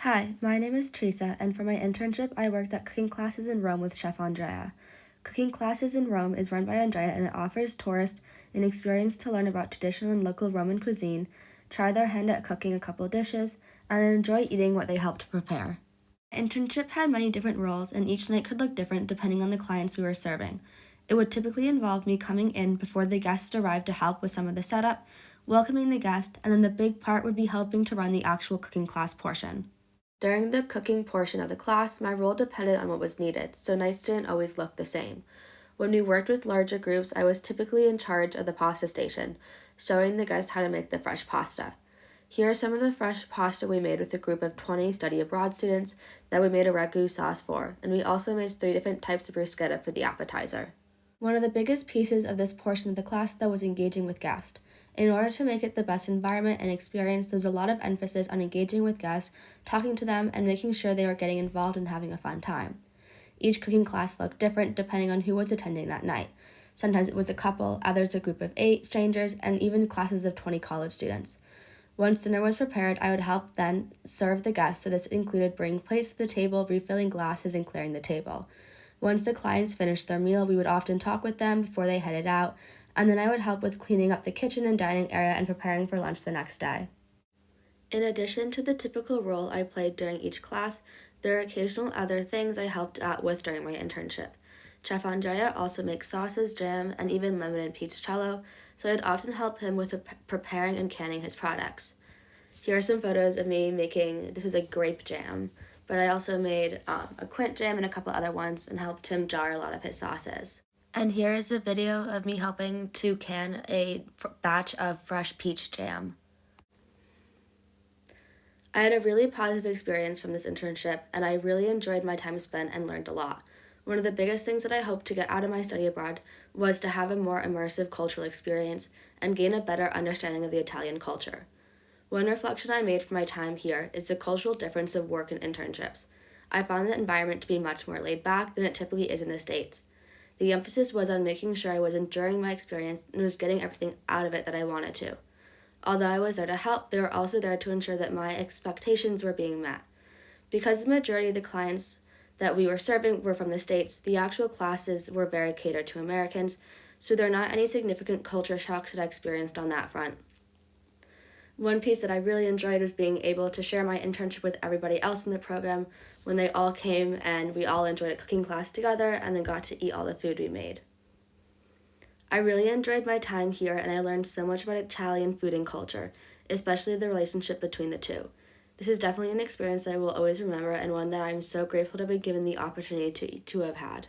Hi, my name is Theresa, and for my internship, I worked at Cooking Classes in Rome with Chef Andrea. Cooking Classes in Rome is run by Andrea and it offers tourists an experience to learn about traditional and local Roman cuisine, try their hand at cooking a couple dishes, and enjoy eating what they help to prepare. My internship had many different roles, and each night could look different depending on the clients we were serving. It would typically involve me coming in before the guests arrived to help with some of the setup, welcoming the guest, and then the big part would be helping to run the actual cooking class portion. During the cooking portion of the class, my role depended on what was needed, so nights didn't always look the same. When we worked with larger groups, I was typically in charge of the pasta station, showing the guests how to make the fresh pasta. Here are some of the fresh pasta we made with a group of 20 study abroad students that we made a ragu sauce for, and we also made 3 different types of bruschetta for the appetizer. One of the biggest pieces of this portion of the class, though, was engaging with guests. In order to make it the best environment and experience, there's a lot of emphasis on engaging with guests, talking to them, and making sure they were getting involved and having a fun time. Each cooking class looked different depending on who was attending that night. Sometimes it was a couple, others a group of 8 strangers, and even classes of 20 college students. Once dinner was prepared, I would help then serve the guests, so this included bringing plates to the table, refilling glasses, and clearing the table. Once the clients finished their meal, we would often talk with them before they headed out, and then I would help with cleaning up the kitchen and dining area and preparing for lunch the next day. In addition to the typical role I played during each class, there are occasional other things I helped out with during my internship. Chef Andrea also makes sauces, jam, and even lemon and peach cello, so I'd often help him with preparing and canning his products. Here are some photos of me making, this was a grape jam, but I also made a quince jam and a couple other ones and helped him jar a lot of his sauces. And here is a video of me helping to can a batch of fresh peach jam. I had a really positive experience from this internship, and I really enjoyed my time spent and learned a lot. One of the biggest things that I hoped to get out of my study abroad was to have a more immersive cultural experience and gain a better understanding of the Italian culture. One reflection I made from my time here is the cultural difference of work and internships. I found the environment to be much more laid back than it typically is in the States. The emphasis was on making sure I was enjoying my experience and was getting everything out of it that I wanted to. Although I was there to help, they were also there to ensure that my expectations were being met. Because the majority of the clients that we were serving were from the States, the actual classes were very catered to Americans, so there are not any significant culture shocks that I experienced on that front. One piece that I really enjoyed was being able to share my internship with everybody else in the program when they all came and we all enjoyed a cooking class together and then got to eat all the food we made. I really enjoyed my time here and I learned so much about Italian food and culture, especially the relationship between the two. This is definitely an experience that I will always remember and one that I'm so grateful to be given the opportunity to have had.